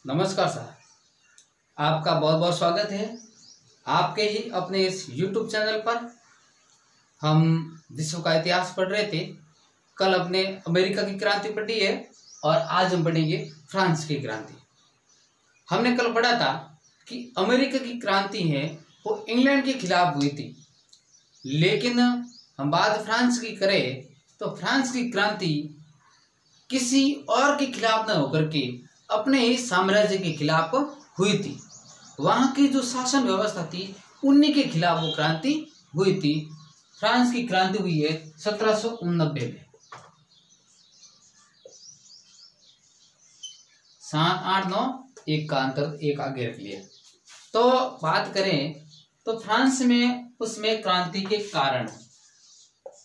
नमस्कार सर, आपका बहुत बहुत स्वागत है आपके ही अपने इस YouTube चैनल पर। हम विश्व का इतिहास पढ़ रहे थे। कल अपने अमेरिका की क्रांति पढ़ी है और आज हम पढ़ेंगे फ्रांस की क्रांति। हमने कल पढ़ा था कि अमेरिका की क्रांति है वो इंग्लैंड के खिलाफ हुई थी, लेकिन हम बात फ्रांस की करें तो फ्रांस की क्रांति किसी और के खिलाफ न होकर के अपने ही साम्राज्य के खिलाफ हुई थी। वहां की जो शासन व्यवस्था थी उन्हीं के खिलाफ वो क्रांति हुई थी। फ्रांस की क्रांति हुई है 1789 में। 7, 8, 9 एक का अंतर एक आगे रख लिया। तो बात करें तो फ्रांस में उसमें क्रांति के कारण,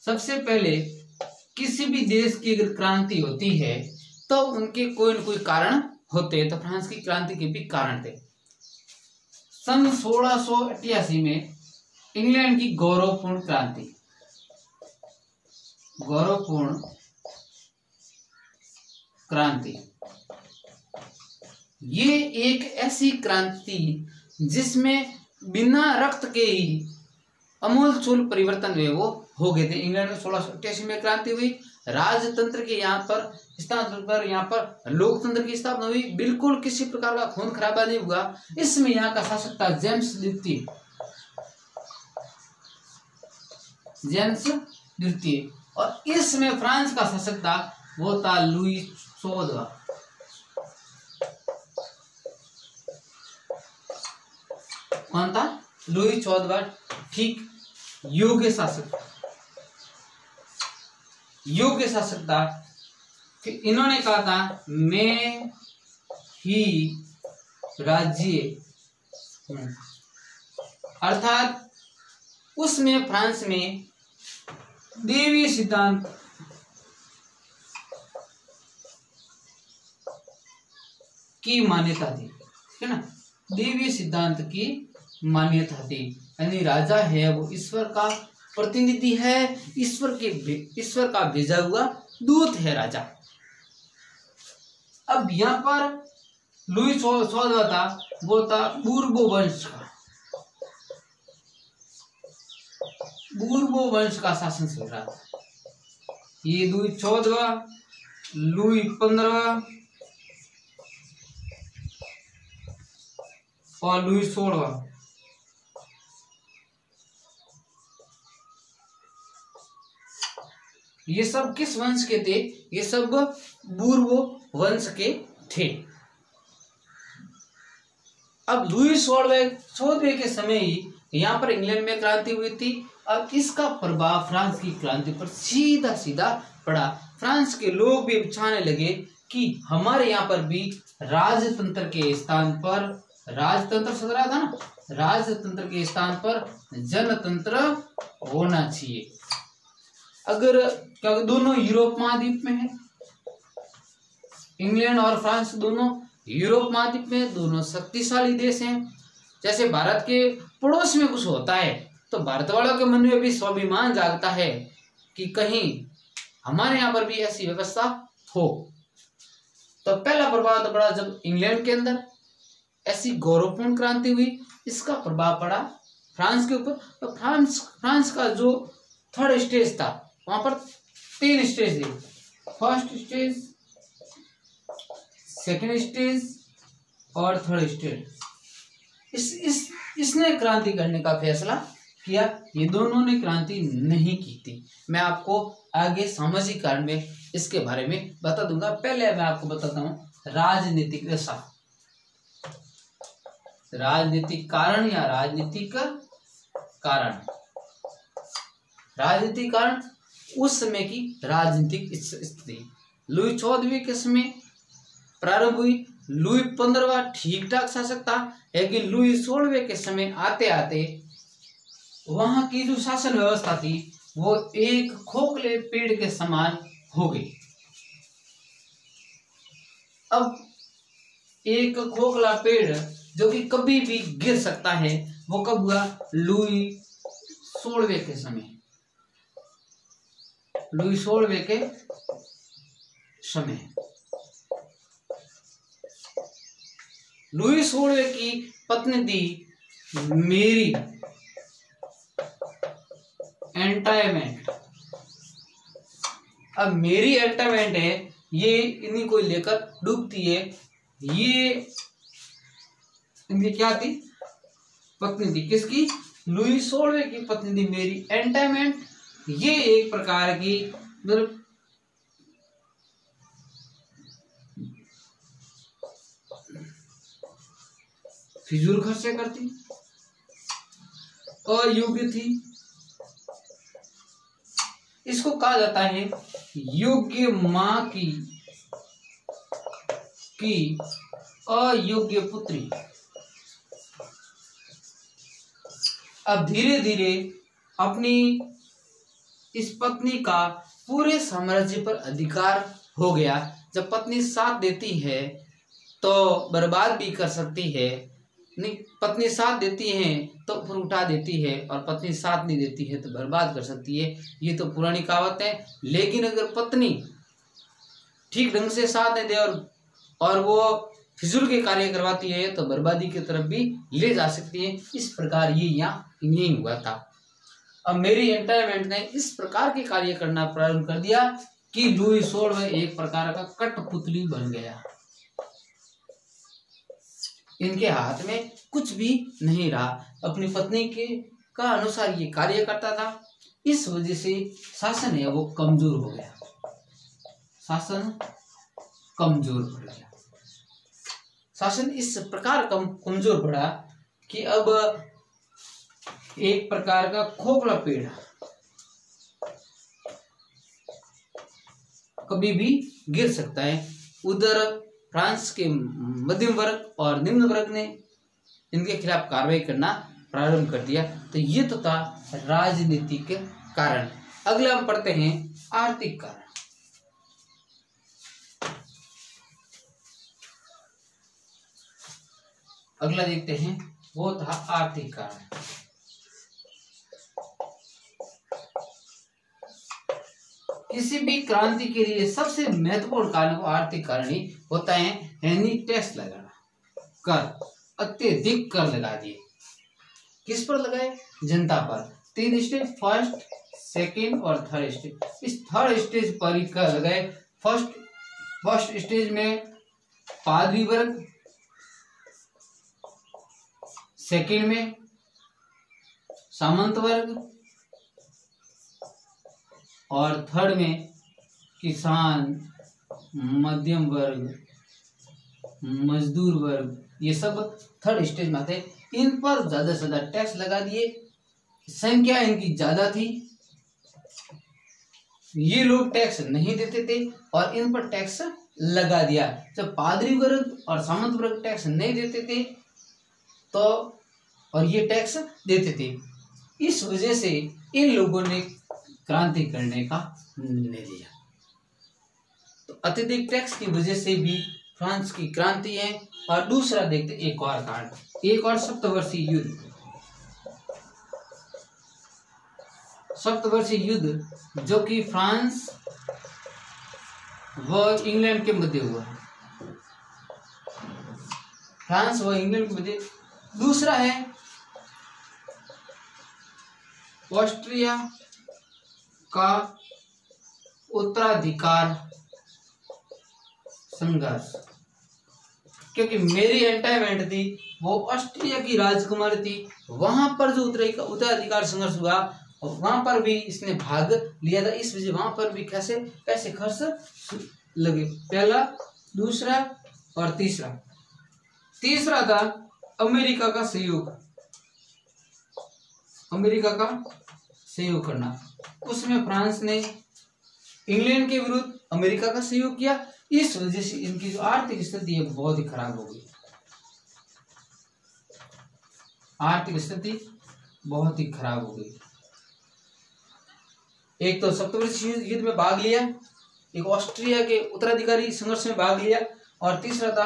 सबसे पहले किसी भी देश की अगर क्रांति होती है तो उनके कोई न कोई कारण होते हैं। तो फ्रांस की क्रांति के भी कारण थे। सन 1688 में इंग्लैंड की गौरवपूर्ण क्रांति, ये एक ऐसी क्रांति जिसमें बिना रक्त के ही अमूलचूल परिवर्तन हुए वो हो गए थे। इंग्लैंड में 1688 में क्रांति हुई। राजतंत्र के यहाँ पर स्थान पर यहाँ पर लोकतंत्र की स्थापना हुई। बिल्कुल किसी प्रकार का खून खराबा नहीं हुआ। इसमें यहाँ का शासक था जेम्स द्वितीय और इसमें फ्रांस का शासक था वो था लुई 14वां। कौन था? लुई 14वां। ठीक, योग्य शासक था कि इन्होंने कहा था मैं ही राज्य हूं, अर्थात उसमें फ्रांस में देवी सिद्धांत की मान्यता थी, है ना। देवी सिद्धांत की मान्यता थी, यानी राजा है वो ईश्वर का प्रतिनिधि है, ईश्वर का भेजा हुआ दूत है राजा। अब यहाँ पर लुई 14वां था वो था बूर्बो वंश का शासन चल रहा था। ये लुई 14वां, लुई 15वां और लुई 16वां। ये सब किस वंश के थे? ये सब बूर्बो वंश के थे। अब लुई 14वें के समय ही यहाँ पर इंग्लैंड में क्रांति हुई थी। अब इसका प्रभाव फ्रांस की क्रांति पर सीधा सीधा पड़ा। फ्रांस के लोग भी चाहने लगे कि हमारे यहाँ पर भी राजतंत्र के स्थान पर, राजतंत्र चल रहा था ना, राजतंत्र के स्थान पर जनतंत्र होना चाहिए। अगर क्या दोनों यूरोप महाद्वीप में है, इंग्लैंड और फ्रांस दोनों यूरोप महाद्वीप में, दोनों शक्तिशाली देश हैं। जैसे भारत के पड़ोस में कुछ होता है तो भारत वालों के मन में भी स्वाभिमान जागता है कि कहीं हमारे यहाँ पर भी ऐसी व्यवस्था हो। तो पहला प्रभाव तो पड़ा जब इंग्लैंड के अंदर ऐसी गौरवपूर्ण क्रांति हुई, इसका प्रभाव पड़ा फ्रांस के ऊपर। तो फ्रांस का जो थर्ड स्टेज था, वहां पर 3 स्टेज थे। फर्स्ट स्टेज, सेकेंड स्टेज और थर्ड स्टेज। इसने क्रांति करने का फैसला किया। ये दोनों ने क्रांति नहीं की थी। मैं आपको आगे सामाजिक कारण में इसके बारे में बता दूंगा। पहले मैं आपको बताता हूं राजनीतिक दशा, राजनीतिक कारण या राजनीतिक कारण। राजनीतिक कारण उस समय की राजनीतिक स्थिति। लुई 14वें के समय प्रारंभ हुई। लुई 15वां ठीक ठाक शासक था, लेकिन लुई 16वें के समय आते आते वहां की जो शासन व्यवस्था थी वो एक खोखले पेड़ के समान हो गई। अब एक खोखला पेड़ जो कि कभी भी गिर सकता है, वो कब हुआ? लुई 16वें के समय। लुई 16वें के समय लुई 16वें की पत्नी थी मेरी एंटाइनमेंट। अब मेरी एंटाइनमेंट है, ये इन्हीं को लेकर डूबती है। ये इनकी क्या थी? पत्नी थी। किसकी? लुई 16वें की पत्नी थी मेरी एंटाइनमेंट। ये एक प्रकार की मतलब फिजूल खर्चे करती, अयोग्य थी। इसको कहा जाता है योग्य मां की अयोग्य पुत्री। अब धीरे धीरे अपनी इस पत्नी का पूरे साम्राज्य पर अधिकार हो गया। जब पत्नी साथ देती है तो बर्बाद भी कर सकती है, नहीं पत्नी साथ देती है तो फिर उठा देती है, और पत्नी साथ नहीं देती है तो बर्बाद कर सकती है। ये तो पुरानी कहावत है। लेकिन अगर पत्नी ठीक ढंग से साथ नहीं दे और वो फिजूल के कार्य करवाती है तो बर्बादी की तरफ भी ले जा सकती है। इस प्रकार ये यहाँ नहीं हुआ था। अब मेरी एंटाइनमेंट ने इस प्रकार के कार्य करना प्रारंभ कर दिया कि लुई 16वां एक प्रकार का कठपुतली बन गया। इनके हाथ में कुछ भी नहीं रहा, अपनी पत्नी के का अनुसार ये कार्य करता था। इस वजह से शासन है वो कमजोर हो गया, शासन कमजोर पड़ गया। शासन इस प्रकार कमजोर पड़ा कि अब एक प्रकार का खोखला पेड़ कभी भी गिर सकता है। उधर फ्रांस के मध्यम वर्ग और निम्न वर्ग ने इनके खिलाफ कार्रवाई करना प्रारंभ कर दिया। तो ये तो था राजनीतिक कारण। अगले हम पढ़ते हैं आर्थिक कारण। अगला देखते हैं, वो था आर्थिक कारण। किसी भी क्रांति के लिए सबसे महत्वपूर्ण कारण वो आर्थिक कारण ही होता है। यानी टैक्स लगाना, कर, अत्यधिक कर लगा दिए। किस पर लगाए? जनता पर। 3 स्टेज, फर्स्ट, सेकंड और थर्ड स्टेज। इस थर्ड स्टेज पर ही कर लगाए। फर्स्ट स्टेज में पादरी वर्ग, सेकंड में सामंत वर्ग और थर्ड में किसान, मध्यम वर्ग, मजदूर वर्ग, ये सब थर्ड स्टेज में आते। इन पर ज्यादा से ज्यादा टैक्स लगा दिए। संख्या इनकी ज्यादा थी, ये लोग टैक्स नहीं देते थे और इन पर टैक्स लगा दिया। जब पादरी वर्ग और सामंत वर्ग टैक्स नहीं देते थे तो और ये टैक्स देते थे, इस वजह से इन लोगों ने क्रांति करने का निर्णय लिया। तो अत्यधिक टैक्स की वजह से भी फ्रांस की क्रांति है। और दूसरा देखते एक और कारण, एक और सप्तवर्षीय युद्ध। सप्तवर्षीय युद्ध जो कि फ्रांस व इंग्लैंड के मध्य हुआ। फ्रांस व इंग्लैंड के मध्य। दूसरा है ऑस्ट्रिया का उत्तराधिकार संघर्ष। क्योंकि मेरी एंटाइनमेंट थी वो ऑस्ट्रिया की राजकुमारी थी, वहां पर जो उत्तराधिकार संघर्ष हुआ वहां पर भी इसने भाग लिया था। इस वजह वहां पर भी कैसे कैसे खर्च लगे। पहला, दूसरा और तीसरा। तीसरा था अमेरिका का सहयोग, अमेरिका का सहयोग करना। उसमें फ्रांस ने इंग्लैंड के विरुद्ध अमेरिका का सहयोग किया। इस वजह से इनकी जो आर्थिक स्थिति है बहुत ही खराब हो गई। आर्थिक स्थिति बहुत ही खराब हो गई। एक तो सप्तवर्षीय युद्ध में भाग लिया, एक ऑस्ट्रिया के उत्तराधिकारी संघर्ष में भाग लिया, और तीसरा था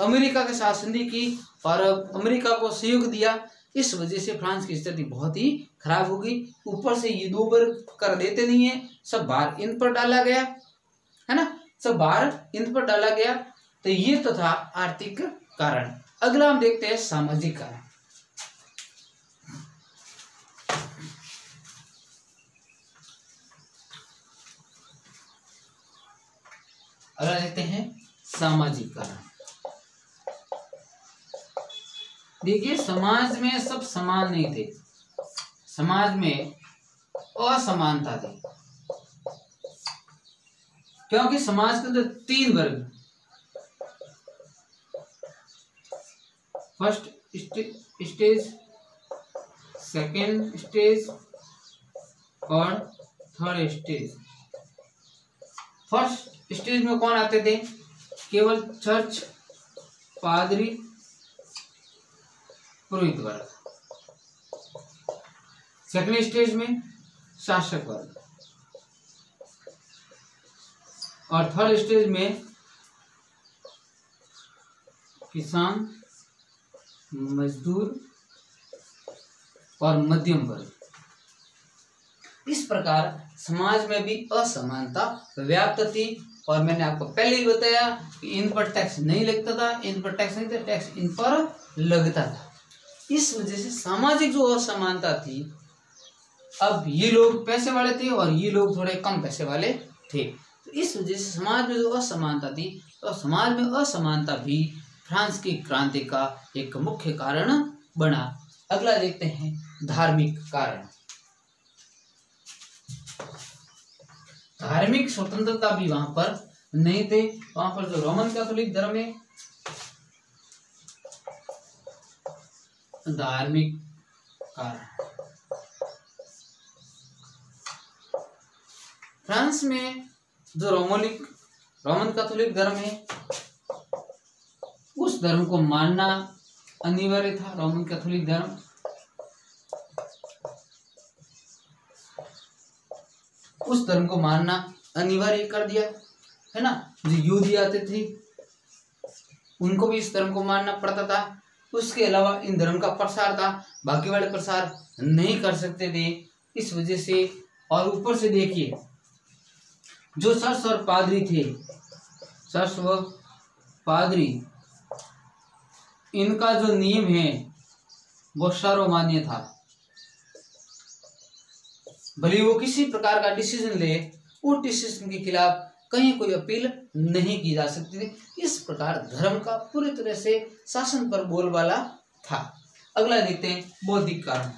अमेरिका के साथ संधि की और अमेरिका को सहयोग दिया। इस वजह से फ्रांस की स्थिति बहुत ही खराब हो गई। ऊपर से ये 2 वर्ग कर देते नहीं है, सब भार इन पर डाला गया है ना, सब भार इन पर डाला गया। तो ये तो था आर्थिक कारण। अगला हम देखते हैं सामाजिक कारण। अगला देखते हैं सामाजिक कारण। देखिए, समाज में सब समान नहीं थे, समाज में असमानता थी, क्योंकि समाज के अंदर 3 वर्ग, फर्स्ट स्टेज, सेकेंड स्टेज और थर्ड स्टेज। फर्स्ट स्टेज में कौन आते थे? केवल चर्च, पादरी, पुरोहित वर्ग। सेकेंड स्टेज में शासक वर्ग और थर्ड स्टेज में किसान, मजदूर और मध्यम वर्ग। इस प्रकार समाज में भी असमानता व्याप्त थी। और मैंने आपको पहले ही बताया कि इन पर टैक्स नहीं लगता था, इन पर टैक्स नहीं था, टैक्स इन पर लगता था। इस वजह से सामाजिक जो असमानता थी, अब ये लोग पैसे वाले थे और ये लोग थोड़े कम पैसे वाले थे, तो इस वजह से समाज में जो असमानता थी, तो समाज में असमानता भी फ्रांस की क्रांति का एक मुख्य कारण बना। अगला देखते हैं धार्मिक कारण। धार्मिक स्वतंत्रता भी वहां पर नहीं थे। वहां पर जो रोमन कैथोलिक धर्म है, धार्मिक कारण। फ्रांस में जो रोमन कैथोलिक धर्म है, उस धर्म को मानना अनिवार्य था। रोमन कैथोलिक धर्म उस धर्म को मानना अनिवार्य कर दिया है ना। जो यहूदी आते थे उनको भी इस धर्म को मानना पड़ता था। उसके अलावा इन धर्म का प्रसार था, बाकी वाले प्रसार नहीं कर सकते थे। इस वजह से, और ऊपर से देखिए, जो सर्स और पादरी थे, सर्स व पादरी, इनका जो नियम है वो सर्वमान्य था। भले वो किसी प्रकार का डिसीजन ले, उस डिसीजन के खिलाफ कहीं कोई अपील नहीं की जा सकती थी। इस प्रकार धर्म का पूरी तरह से शासन पर बोलबाला था। अगला देखते हैं बौद्धिक कारण।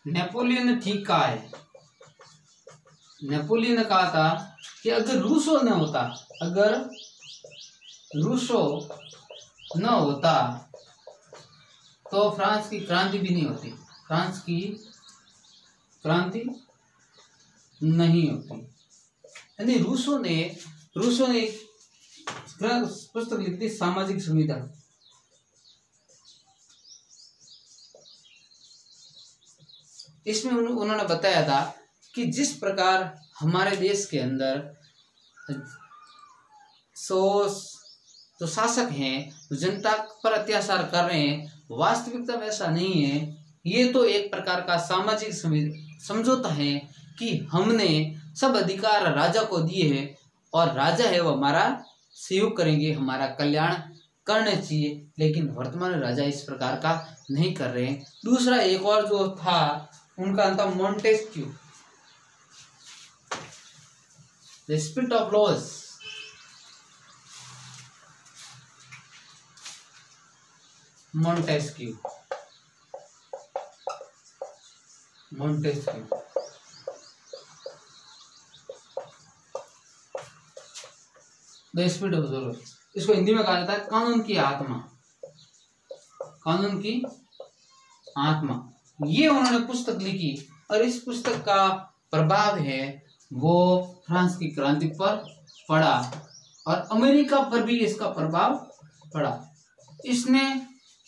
नेपोलियन ने ठीक कहा है। नेपोलियन ने कहा था कि अगर रूसो न होता तो फ्रांस की क्रांति भी नहीं होती, फ्रांस की क्रांति नहीं होती। यानी रूसो ने पुस्तक लिखी थी, सामाजिक संविधा। इसमें उन्होंने बताया था कि जिस प्रकार हमारे देश के अंदर जो शासक हैं जनता पर अत्याचार कर रहे हैं, वास्तविकता में ऐसा नहीं है। ये तो एक प्रकार का सामाजिक समझौता है कि हमने सब अधिकार राजा को दिए हैं और राजा है वो हमारा सहयोग करेंगे, हमारा कल्याण करना चाहिए। लेकिन वर्तमान राजा इस प्रकार का नहीं कर रहे हैं। दूसरा एक और जो था उनका नाम था Montesquieu, the spirit of laws. Montesquieu the spirit of laws, इसको हिंदी में कहा जाता है कानून की आत्मा। कानून की आत्मा, ये उन्होंने पुस्तक लिखी और इस पुस्तक का प्रभाव है वो फ्रांस की क्रांति पर पड़ा और अमेरिका पर भी इसका प्रभाव पड़ा।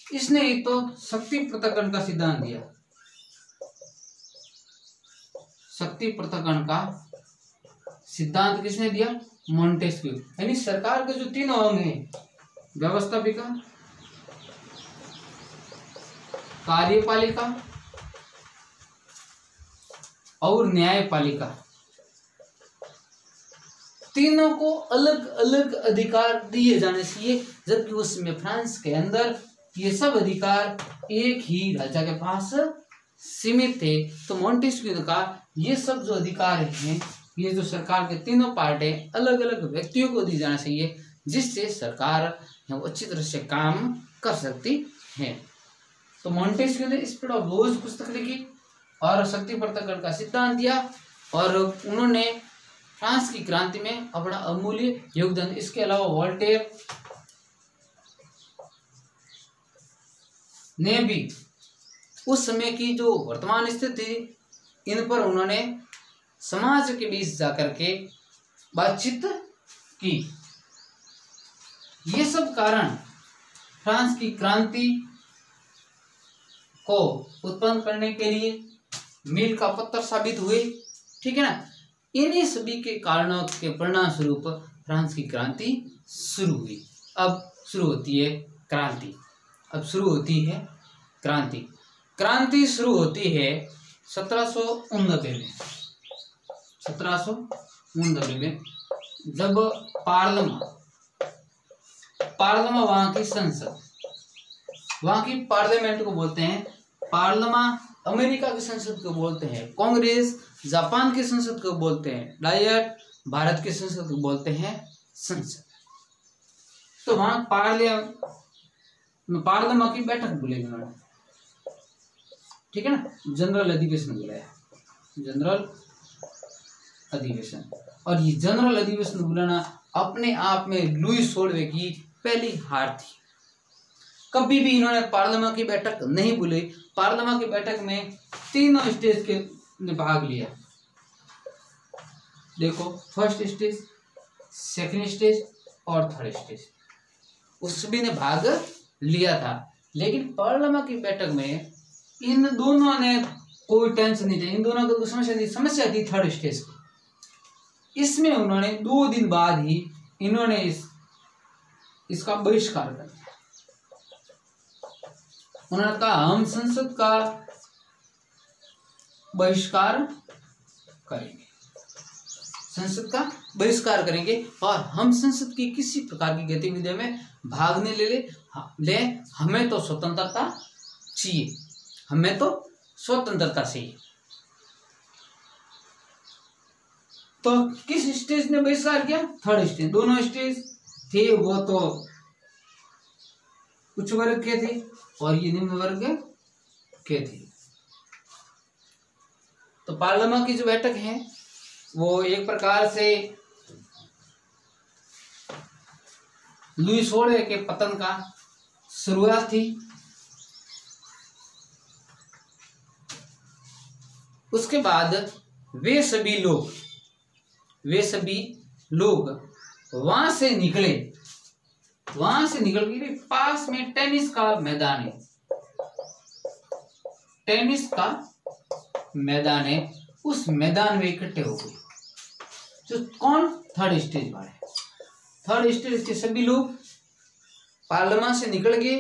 इसने एक तो शक्ति पृथक्करण का सिद्धांत दिया। शक्ति पृथक्करण का सिद्धांत किसने दिया? मोंटेस्क्यू। यानी सरकार के जो 3 अंग हैं, व्यवस्थापिका, कार्यपालिका और न्यायपालिका, तीनों को अलग अलग अधिकार दिए जाने चाहिए, जबकि उसमें फ्रांस के अंदर ये सब अधिकार एक ही राजा के पास सीमित थे। तो मोंटेस्क्यू ने कहा ये सब जो अधिकार हैं, ये जो सरकार के तीनों पार्ट है, अलग अलग व्यक्तियों को दी जाना चाहिए, जिससे सरकार अच्छी तरह से काम कर सकती है। तो मोंटेस्क्यू ने स्पिरिट ऑफ लॉज पुस्तक लिखी और शक्ति पृथक्करण का सिद्धांत दिया, और उन्होंने फ्रांस की क्रांति में अपना अमूल्य योगदान। इसके अलावा वोल्टेयर ने भी उस समय की जो वर्तमान स्थिति थी, इन पर उन्होंने समाज के बीच जाकर के बातचीत की। ये सब कारण फ्रांस की क्रांति को उत्पन्न करने के लिए मील का पत्थर साबित हुए, ठीक है ना। इन्हीं सभी के कारणों के परिणाम स्वरूप फ्रांस की क्रांति शुरू हुई। अब शुरू होती है क्रांति। क्रांति शुरू होती है 1789 में। 1789 में जब पार्लियामेंट वहां की संसद, वहां की पार्लियामेंट को बोलते हैं पार्लियामेंट, अमेरिका की संसद को बोलते हैं कांग्रेस, जापान की संसद को बोलते हैं डायट, भारत की संसद को बोलते हैं संसद। तो वहां पार्लियामेंट की बैठक बुलाई उन्होंने, ठीक है ना, जनरल अधिवेशन बुलाया, जनरल अधिवेशन। और ये जनरल अधिवेशन बुलाना अपने आप में लुई सोलवे की पहली हार थी। कभी भी इन्होंने पार्लियामेंट की बैठक नहीं बुलाई। पार्लियामेंट की बैठक में तीनों स्टेज के ने भाग लिया। देखो, फर्स्ट स्टेज, सेकंड स्टेज और थर्ड स्टेज, उस सभी ने भाग लिया था। लेकिन पार्लियामेंट की बैठक में इन दोनों ने कोई टेंशन नहीं था, इन दोनों को समस्या थी थर्ड स्टेज की। इसमें उन्होंने 2 दिन बाद ही इन्होंने इसका बहिष्कार कर दिया। उन्होंने कहा हम संसद का बहिष्कार करेंगे, संसद का बहिष्कार करेंगे, और हम संसद की किसी प्रकार की गतिविधियों में भाग नहीं ले, हमें तो स्वतंत्रता चाहिए, हमें तो स्वतंत्रता चाहिए। तो किस स्टेज ने बहिष्कार किया? Third stage. दोनों स्टेज थे वो तो उच्च वर्ग के थे और ये निम्न वर्ग के थे। तो पार्लियामेंट की जो बैठक है वो एक प्रकार से लुई सोलवे के पतन का शुरुआत थी। उसके बाद वे सभी लोग वहां से निकले। वहां से निकल के पास में टेनिस का मैदान है, टेनिस का मैदान है, उस मैदान में इकट्ठे हो गए। जो कौन? थर्ड स्टेज वाले। थर्ड स्टेज के सभी लोग पार्लियामेंट से निकल गए,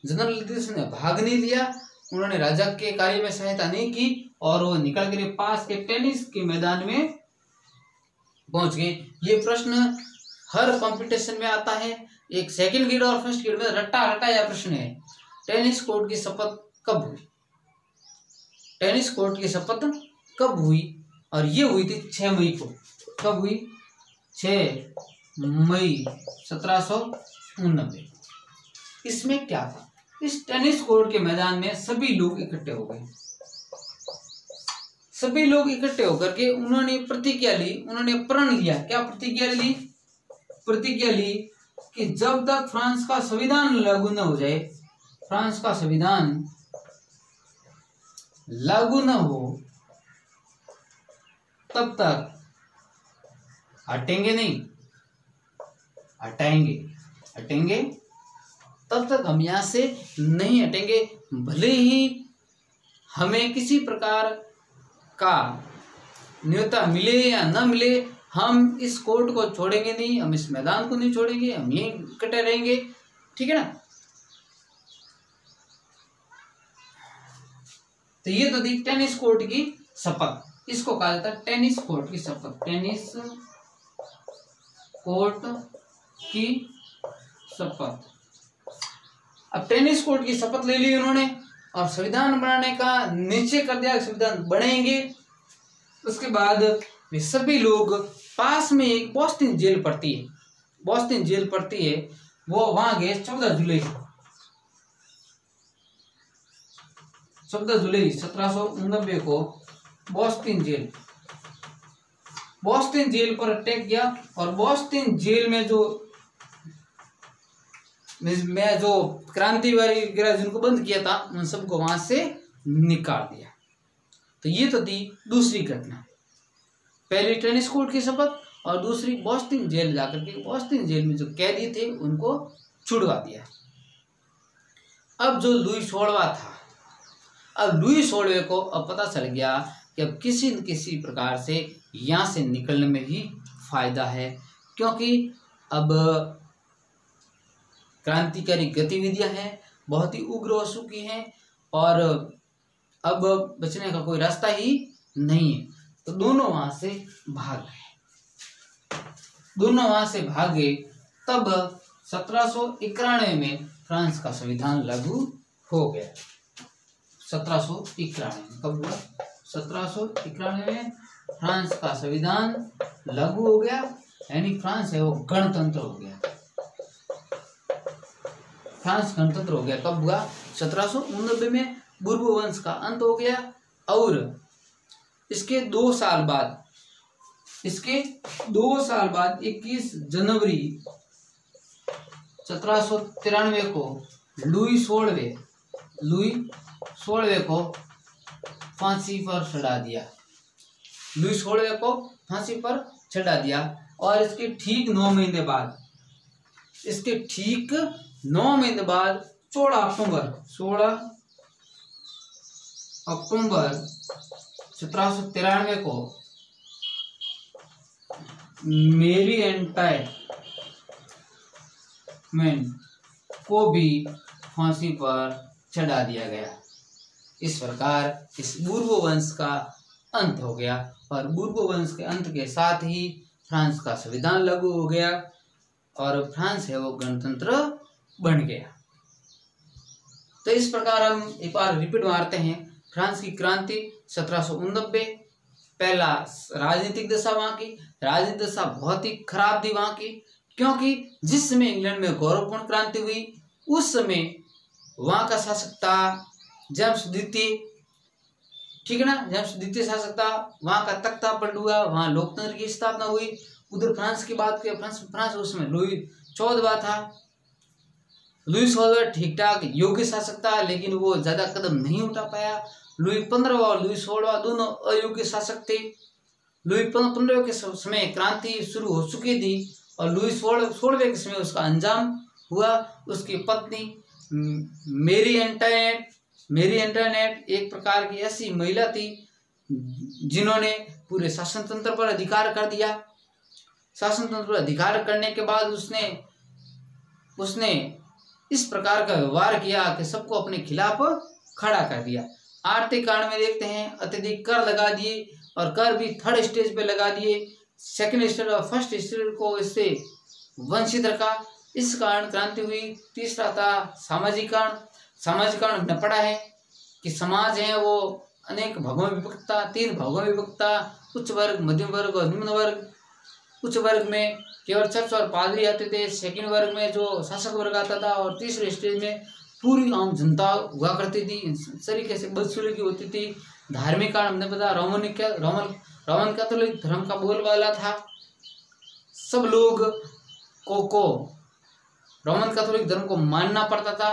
जनरल अधिवेशन में भाग नहीं लिया, उन्होंने राजा के कार्य में सहायता नहीं की और वो निकल कर पास के टेनिस के मैदान में पहुंच गए। ये प्रश्न हर कंपटीशन में आता है। एक सेकंड ग्रेड और फर्स्ट ग्रेड में रटाया प्रश्न है, टेनिस कोर्ट की शपथ कब हुई? टेनिस कोर्ट की शपथ कब हुई? और ये हुई थी 6 मई को। कब हुई? 6 मई 1789। इसमें क्या था? इस टेनिस कोर्ट के मैदान में सभी लोग इकट्ठे हो गए। सभी लोग इकट्ठे होकर के उन्होंने प्रतिज्ञा ली, उन्होंने प्रण लिया। क्या प्रतिज्ञा ली? प्रतिज्ञा ली कि जब तक फ्रांस का संविधान लागू न हो जाए, फ्रांस का संविधान लागू न हो, तब तक हटेंगे नहीं, हटेंगे तब तक हम यहां से नहीं हटेंगे। भले ही हमें किसी प्रकार का न्योता मिले या न मिले, हम इस कोर्ट को छोड़ेंगे नहीं, हम इस मैदान को नहीं छोड़ेंगे, हम यहीं इकट्ठे रहेंगे, ठीक है ना। तो ये तो थी टेनिस कोर्ट की शपथ। इसको कहा जाता है टेनिस कोर्ट की शपथ, टेनिस कोर्ट की शपथ। अब टेनिस कोर्ट की शपथ ले ली उन्होंने और संविधान बनाने का निश्चय कर दिया, संविधान बनेंगे। उसके बाद वे सभी लोग पास में एक बोस्टन जेल पड़ती है, बोस्टन जेल पड़ती है, वो वहां गए 14 जुलाई 1789 को बोस्टन जेल पर अटैक किया और बोस्टन जेल में जो क्रांतिवादी वगैरह जिनको बंद किया था उन सबको वहां से निकाल दिया। तो ये तो थी दूसरी घटना, पहली टेनिस कोर्ट की शपथ और दूसरी बोस्टन जेल जाकर के बोस्टन जेल में जो कैदी थे उनको छुड़वा दिया। अब जो लुई 16वां था, अब लुई 16वें को अब पता चल गया कि अब किसी न किसी प्रकार से यहाँ से निकलने में ही फायदा है, क्योंकि अब क्रांतिकारी गतिविधियां हैं बहुत ही उग्र हो चुकी हैं और अब बचने का कोई रास्ता ही नहीं है। तो दोनों वहां से भाग गए। तब 1791 में फ्रांस का संविधान लागू हो गया। 1791 में कब हुआ? 1791 में फ्रांस का संविधान लागू हो गया, यानी फ्रांस है वो गणतंत्र हो गया। फ्रांस गणतंत्र हो गया। कब हुआ? 1789 में बूर्बो वंश का अंत हो गया और इसके 2 साल बाद 21 जनवरी 1793 को लुई 16वें को फांसी पर चढ़ा दिया। लुई 16वें को फांसी पर चढ़ा दिया और इसके ठीक 9 महीने बाद 16 अक्टूबर 1793 को मेरी एंटायरमेंट को भी फांसी पर चढ़ा दिया गया। इस प्रकार इस बूर्बो वंश का अंत हो गया और बूर्बो वंश के अंत के साथ ही फ्रांस का संविधान लागू हो गया और फ्रांस है वो गणतंत्र बन गया। तो इस प्रकार हम एक बार रिपीट मारते हैं। फ्रांस की क्रांति 1789, पहला राजनीतिक दशा वहां की, राजनीतिक दशा बहुत ही खराब थी वहां की, क्योंकि जिस समय इंग्लैंड में गौरवपूर्ण क्रांति हुई उस समय वहां का शासक था जेम्स द्वितीय, ठीक है ना, जेम्स द्वितीय शासक था, वहां का तख्ता पलट हुआ, वहां लोकतंत्र की स्थापना हुई। उधर फ्रांस की बात करें, फ्रांस उसमें लुई 14वां था। लुई 16वां ठीक ठाक योग्य शासक था, लेकिन वो ज्यादा कदम नहीं उठा पाया। लुई 15वां और लुई 16वां दोनों अयोग्य शासक थे। लुई 15वें के समय क्रांति शुरू हो चुकी थी और लुई 16वें के समय उसका अंजाम हुआ। उसकी पत्नी मेरी एंटरनेट एक प्रकार की ऐसी महिला थी जिन्होंने पूरे शासन तंत्र पर अधिकार कर दिया। शासन तंत्र पर अधिकार करने के बाद उसने इस प्रकार का व्यवहार किया कि सबको अपने खिलाफ खड़ा कर दिया। आर्थिक कारण में देखते हैं अत्यधिक कर लगा दिए और कर भी 3rd स्टेज पे लगा दिए, 2nd स्टेज और 1st स्टेज को इससे वंचित रखा। इस कारण क्रांति हुई। तीसरा था सामाजिक कारण। सामाजिक कारण हमने पढ़ा है कि समाज है वो अनेक भागों में विभक्त था, 3 भागों में विभक्त था, उच्च वर्ग, मध्यम वर्ग और निम्न वर्ग। उच्च वर्ग में केवल चर्च और पादरी आते थे, 2nd वर्ग में जो शासक वर्ग आता था और 3रे स्टेज में पूरी आम जनता हुआ करती थी। इस तरीके से बदसलूकी होती थी। धार्मिक कारण हमने पता रोमन कैथोलिक धर्म का बोलबाला था। सब लोग को रोमन कैथोलिक धर्म को मानना पड़ता था,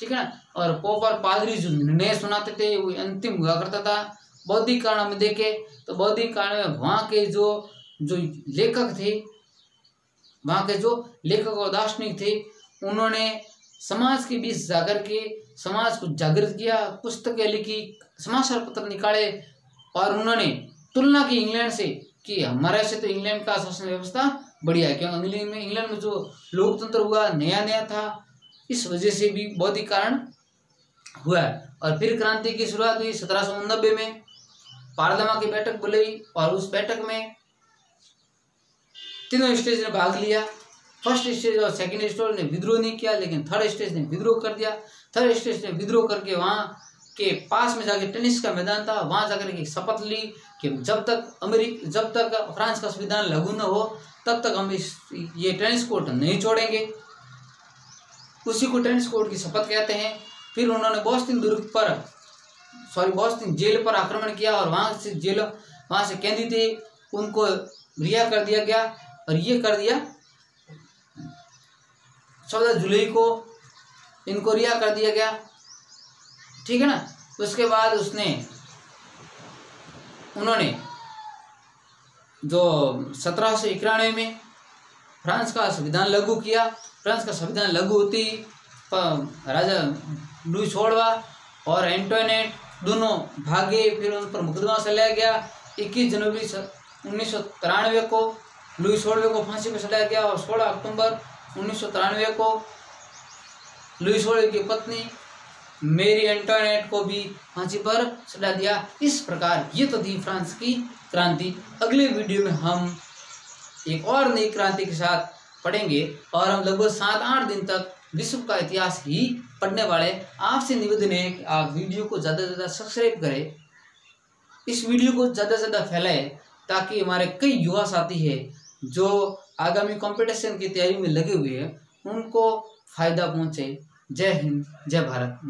ठीक है ना, और पोप और पादरी जो निर्णय सुनाते थे वो अंतिम हुआ करता था। बौद्धिक कारण हम देखे तो बौद्धिक कारण में वहाँ के जो लेखक थे, वहाँ के जो लेखक और दार्शनिक थे, उन्होंने समाज के बीच जाकर के समाज को जागृत किया, पुस्तकें लिखी, समाचार पत्र निकाले और उन्होंने तुलना की इंग्लैंड से कि हमारे से तो इंग्लैंड का शासन व्यवस्था बढ़िया है, क्योंकि इंग्लैंड में जो लोकतंत्र हुआ नया था। इस वजह से भी बौद्धिक कारण हुआ। और फिर क्रांति की शुरुआत हुई 1789 में। पार्लियामेंट की बैठक बुलाई और उस बैठक में तीनों स्टेज ने भाग लिया। फर्स्ट स्टेज और सेकंड स्टेज ने विद्रोह नहीं किया, लेकिन थर्ड स्टेज ने विद्रोह कर दिया। थर्ड स्टेज ने विद्रोह करके वहाँ के पास में जाके टेनिस का मैदान था, वहाँ जाकर के शपथ ली कि जब तक फ्रांस का संविधान लागू न हो तब तक हम ये टेनिस कोर्ट नहीं छोड़ेंगे। उसी को टेनिस कोर्ट की शपथ कहते हैं। फिर उन्होंने बोस्टन जेल पर आक्रमण किया और वहाँ से कैदी थे उनको रिहा कर दिया गया। और ये कर दिया 14 जुलाई को इनको रिहा कर दिया गया, ठीक है ना। उसके बाद उन्होंने जो 1791 में फ्रांस का संविधान लागू किया। फ्रांस का संविधान लागू होते ही राजा लुई 16वां और एंटोनेट दोनों भागे। फिर उन पर मुकदमा चलाया गया। 21 जनवरी 1993 को लुई 16वें को फांसी पर चढ़ाया गया और 16 अक्टूबर 1993 को लुई 16 की पत्नी मेरी एंटोनेट को भी फांसी पर चढ़ा दिया। इस प्रकार ये तो थी फ्रांस की क्रांति। अगले वीडियो में हम एक और नई क्रांति के साथ पढ़ेंगे और हम लगभग 7-8 दिन तक विश्व का इतिहास ही पढ़ने वाले। आपसे निवेदन है कि आप वीडियो को ज़्यादा से ज़्यादा सब्सक्राइब करें, इस वीडियो को ज़्यादा से ज़्यादा फैलाएं ताकि हमारे कई युवा साथी हैं जो आगामी कंपटीशन की तैयारी में लगे हुए हैं उनको फायदा पहुंचे। जय हिंद, जय भारत।